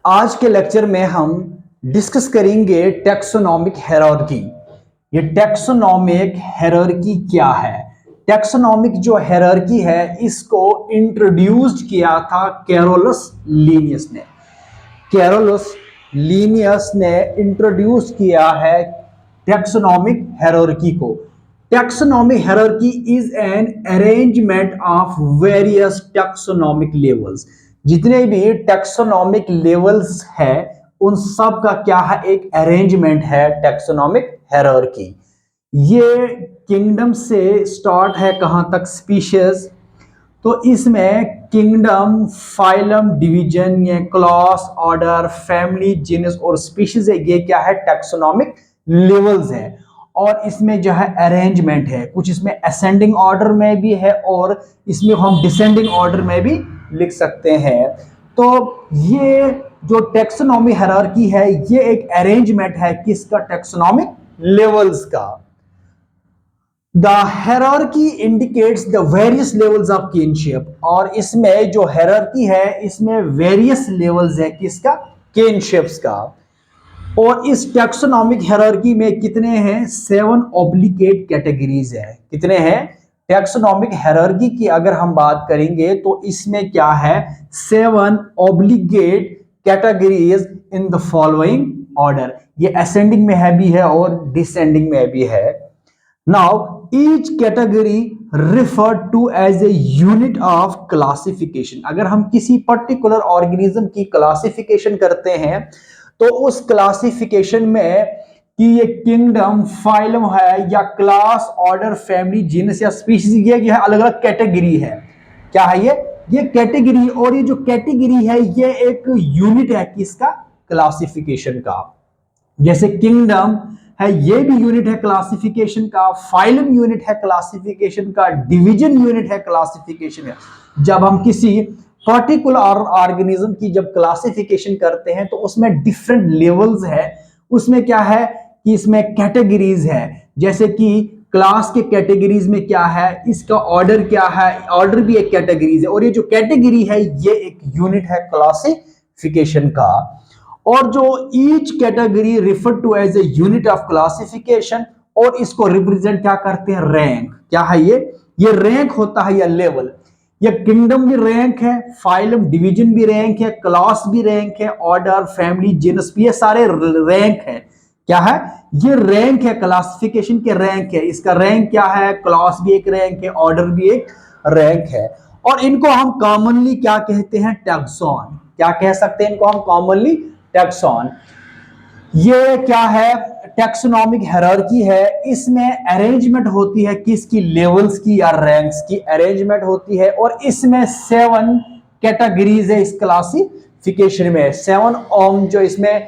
आज के लेक्चर में हम डिस्कस करेंगे टैक्सोनॉमिक हायरार्की। ये टैक्सोनॉमिक हायरार्की क्या है? टैक्सोनॉमिक जो हायरार्की है इसको इंट्रोड्यूस्ड किया था कैरोलस लीनियस ने। कैरोलस लीनियस ने इंट्रोड्यूस किया है टैक्सोनॉमिक हायरार्की को। Taxonomic hierarchy is an arrangement of various taxonomic levels. जितने भी टैक्सोनॉमिक लेवल्स है उन सब का क्या है, एक अरेंजमेंट है टैक्सोनॉमिक हायरार्की। ये किंगडम से स्टार्ट है कहां तक, स्पीशीज। तो इसमें किंगडम, फाइलम, डिवीजन, ये क्लास, ऑर्डर, फैमिली, जीनस और स्पीशीज है। ये क्या है, टैक्सोनॉमिक लेवल्स है। और इसमें जो है अरेंजमेंट है, कुछ इसमें असेंडिंग ऑर्डर में भी है और इसमें हम डिसेंडिंग ऑर्डर में भी लिख सकते हैं। तो ये जो टैक्सोनॉमी हायरार्की है ये एक अरेंजमेंट है किसका, टैक्सोनॉमिक लेवल्स का। The hierarchy indicates the various levels of kinship। और इसमें जो hierarchy है इसमें various levels है किसका, kinships का। और इस टैक्सोनॉमिक हायरार्की में कितने हैं, 7 ऑब्लिगेट कैटेगरीज है। कितने हैं, टैक्सोनॉमिक हायरार्की की अगर हम बात करेंगे तो इसमें क्या है, 7 obligate categories in the following order. ये असेंडिंग में है भी है और डिसेंडिंग में भी है। Now, each category referred to as a unit of classification। अगर हम किसी पर्टिकुलर ऑर्गेनिज्म की क्लासिफिकेशन करते हैं तो उस क्लासिफिकेशन में कि ये किंगडम, फाइलम है या क्लास, ऑर्डर, फैमिली, जीनस या स्पीशीज, ये जो है अलग अलग कैटेगरी है। क्या है ये कैटेगरी। और ये जो कैटेगरी है ये एक यूनिट है किसका, क्लासिफिकेशन का। जैसे किंगडम है, ये भी यूनिट है क्लासिफिकेशन का, फाइलम यूनिट है क्लासिफिकेशन का, डिवीजन यूनिट है क्लासिफिकेशन का। जब हम किसी पर्टिकुलर ऑर्गेनिज्म की जब क्लासिफिकेशन करते हैं तो उसमें डिफरेंट लेवल्स है। उसमें क्या है कि इसमें कैटेगरीज है। जैसे कि क्लास के कैटेगरीज में क्या है, इसका ऑर्डर क्या है, ऑर्डर भी एक कैटेगरीज है। और ये जो कैटेगरी है ये एक यूनिट है क्लासिफिकेशन का। और जो each category refer to as a unit of classification, और इसको रिप्रेजेंट क्या करते हैं, रैंक। क्या है ये रैंक होता है या लेवल। ये किंगडम भी रैंक है, फाइलम, डिवीजन भी रैंक है, क्लास भी रैंक है, ऑर्डर, फैमिली, जीनस भी, ये सारे रैंक है। क्या है, ये रैंक है, क्लासिफिकेशन के रैंक है। इसका रैंक क्या है, क्लास भी एक रैंक है, ऑर्डर भी एक रैंक है। और इनको हम कॉमनली क्या कहते हैं, टैक्सॉन। क्या कह सकते हैं इनको हम कॉमनली, टैक्सॉन। ये क्या है, टैक्सोनॉमिक हायरार्की है। इसमें अरेंजमेंट होती है किसकी, लेवल्स की या रैंक्स की अरेंजमेंट होती है। और इसमें 7 कैटेगरीज है इस क्लासिफिकेशन में। 7 जो इसमें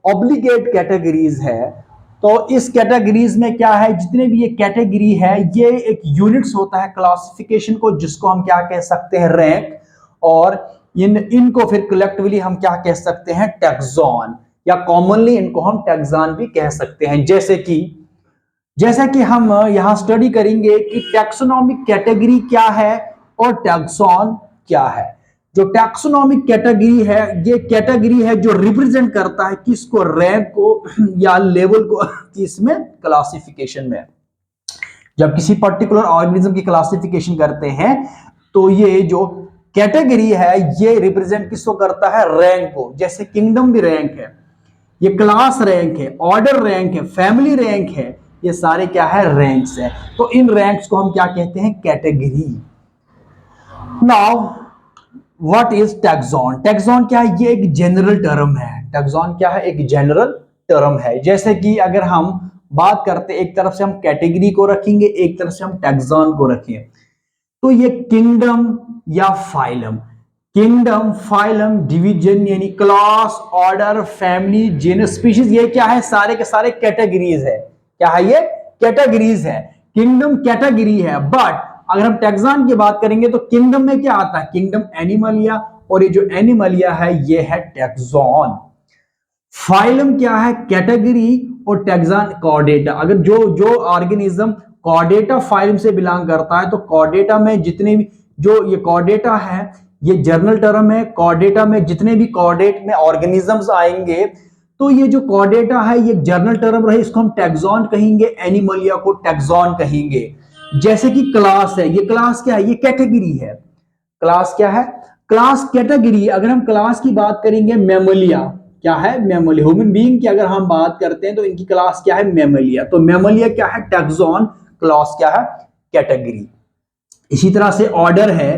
ऑब्लिगेट कैटेगरीज है। तो इस कैटेगरीज में क्या है, जितने भी ये कैटेगरी है ये एक यूनिट्स होता है क्लासिफिकेशन को, जिसको हम क्या कह सकते हैं, रैंक। और इनको फिर कलेक्टिवली हम क्या कह सकते हैं, टैक्सॉन, या कॉमनली इनको हम टैक्सॉन भी कह सकते हैं। जैसे कि हम यहां स्टडी करेंगे कि टैक्सोनॉमिक कैटेगरी क्या है और टैक्सॉन क्या है। जो टैक्सोनॉमिक कैटेगरी है ये कैटेगरी है जो रिप्रेजेंट करता है किसको, रैंक को या लेवल को इसमें क्लासिफिकेशन में। जब किसी पर्टिकुलर ऑर्गेनिज्म की क्लासिफिकेशन करते हैं तो ये जो कैटेगरी है ये रिप्रेजेंट किसको करता है, रैंक को। जैसे किंगडम भी रैंक है, ये क्लास रैंक है, ऑर्डर रैंक है, फैमिली रैंक है, ये सारे क्या है, रैंक्स है। तो इन रैंक्स को हम क्या कहते हैं, category. Now what is taxon. Taxon क्या है, ये एक जनरल टर्म है। टैक्सॉन क्या है, एक जनरल टर्म है। जैसे कि अगर हम बात करते, एक तरफ से हम कैटेगरी को रखेंगे, एक तरफ से हम टैक्सॉन को रखें। तो ये किंगडम या फाइलम, किंगडम, फाइलम, डिवीजन यानी class, order, family, genus, species, ये क्या है, सारे के सारे कैटेगरीज है। क्या है, ये कैटेगरीज है। किंगडम कैटेगरी है, बट अगर हम टैक्सॉन की बात करेंगे तो किंगडम में क्या आता है, किंगडम एनिमलिया, और ये जो एनिमलिया है ये है टैक्सॉन। फाइलम क्या है, कैटेगरी, और टैक्सॉन कॉर्डेटा। अगर जो ऑर्गेनिज्म कॉर्डेटा फाइलम से बिलोंग करता है तो कॉर्डेटा में जितने भी जो ये कॉर्डेटा है ये जर्नल टर्म है। कॉर्डेटा में जितने भी कॉर्डेट में ऑर्गेनिजम्स आएंगे तो ये जो कॉर्डेटा है ये जर्नल टर्म रहे, इसको हम टैक्सॉन कहेंगे, एनिमलिया को टैक्सॉन कहेंगे। जैसे कि क्लास है, ये क्लास क्या है? ये कैटेगरी है। क्लास क्या है? Class category. अगर हम क्लास की बात करेंगे मेमलिया, क्या है? मेमलिया। ह्यूमन बीइंग की अगर हम बात करते हैं तो इनकी क्लास क्या है? मेमलिया। तो मेमलिया क्या है? टैक्सॉन। क्लास क्या है? कैटेगरी। इसी तरह से ऑर्डर है,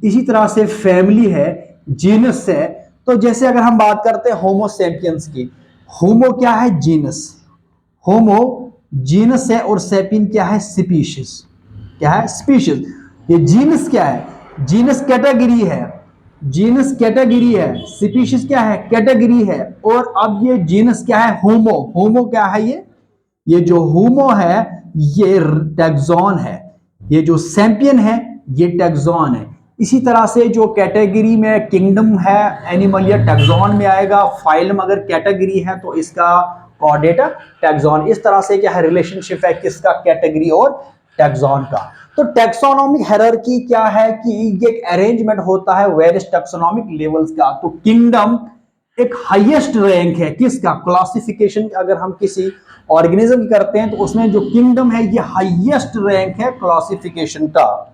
इसी तरह से फैमिली है, जीनस है। तो जैसे अगर हम बात करते हैं होमो सेपियंस की, होमो क्या है? जीनस। होमो जीनस है और सेपियन क्या है? स्पीशीज। क्या है? स्पीशीज। ये जीनस क्या है? जीनस कैटेगरी है। जीनस कैटेगरी है। स्पीशीज क्या है? कैटेगरी है। और अब ये जीनस क्या है? होमो। होमो क्या है? ये जो होमो है ये टैक्सॉन है। ये जो सैंपियन है ये टैक्सॉन है। इसी तरह से जो कैटेगरी में किंगडम है एनिमलिया टैक्सॉन में आएगा। फाइलम अगर कैटेगरी है तो इसका कॉर्डेटा टैक्सॉन। इस तरह से क्या है? रिलेशनशिप है किसका? कैटेगरी और टैक्सॉन का। तो टैक्सोनॉमिक हायरार्की क्या है कि ये एक अरेंजमेंट होता है वेरियस टैक्सोनॉमिक लेवल्स का। तो किंगडम एक हाईएस्ट रैंक है किसका? क्लासिफिकेशन अगर हम किसी ऑर्गेनिज्म की करते हैं तो उसमें जो किंगडम है ये हाईएस्ट रैंक है क्लासिफिकेशन का।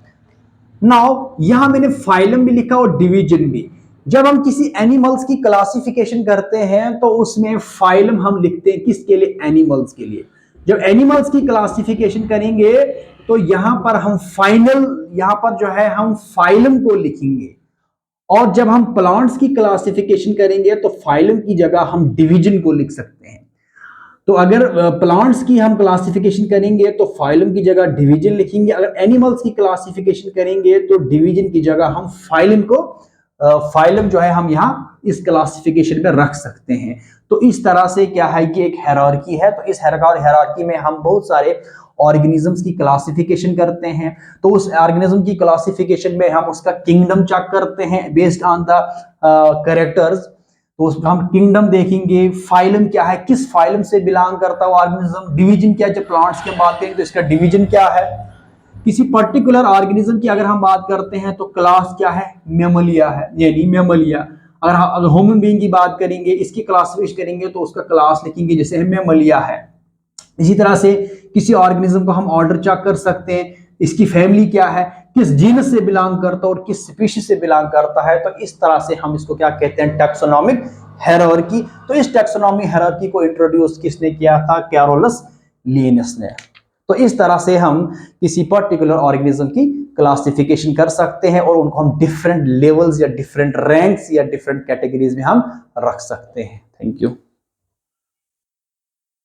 नाउ यहां मैंने फाइलम भी लिखा और डिवीजन भी। जब हम किसी एनिमल्स की क्लासिफिकेशन करते हैं तो उसमें फाइलम हम लिखते हैं किसके लिए? एनिमल्स के लिए। जब एनिमल्स की क्लासिफिकेशन करेंगे तो यहां पर हम फाइनल, यहां पर जो है हम फाइलम को लिखेंगे। और जब हम प्लांट्स की क्लासिफिकेशन करेंगे तो फाइलम की जगह हम डिवीजन को लिख सकते हैं। तो अगर प्लांट्स की हम क्लासिफिकेशन करेंगे तो फाइलम की जगह डिवीजन लिखेंगे। अगर एनिमल्स की क्लासिफिकेशन करेंगे तो डिवीजन की जगह हम फाइलम को फाइलम जो है हम यहाँ इस क्लासिफिकेशन में रख सकते हैं। तो इस तरह से क्या है कि एक हायरार्की है। तो इस हायरार्की में हम बहुत सारे ऑर्गेनिजम्स की क्लासिफिकेशन करते हैं। तो उस ऑर्गेनिज्म की क्लासिफिकेशन में हम उसका किंगडम चेक करते हैं बेस्ड ऑन द कैरेक्टर्स। तो उसमें हम किंगडम देखेंगे, फाइलम क्या है, किस फाइलम से बिलोंग करता है ऑर्गेनिज्म, डिवीजन क्या है। जब प्लांट्स की बात करें तो इसका डिवीजन क्या है। किसी पर्टिकुलर ऑर्गेनिज्म की अगर हम बात करते हैं तो क्लास क्या है? मेमलिया है, यानी मेमलिया। अगर ह्यूमन बीइंग की बात करेंगे, इसकी क्लासिफिकेशन करेंगे तो उसका क्लास लिखेंगे जैसे मेमलिया है। इसी तरह से किसी ऑर्गेनिज्म को हम ऑर्डर चेक कर सकते हैं, इसकी फैमिली क्या है, किस जीनस से बिलोंग करता है और किस स्पीशीज से बिलोंग करता है। तो इस तरह से हम इसको क्या कहते हैं? Taxonomic hierarchy. तो इस टैक्सोनॉमिक हायरार्की को इंट्रोड्यूस किसने किया था? कैरोलस लिनस ने। तो इस तरह से हम किसी पर्टिकुलर ऑर्गेनिज्म की क्लासिफिकेशन कर सकते हैं और उनको हम डिफरेंट लेवल्स या डिफरेंट रैंक्स या डिफरेंट कैटेगरीज में हम रख सकते हैं। Thank you.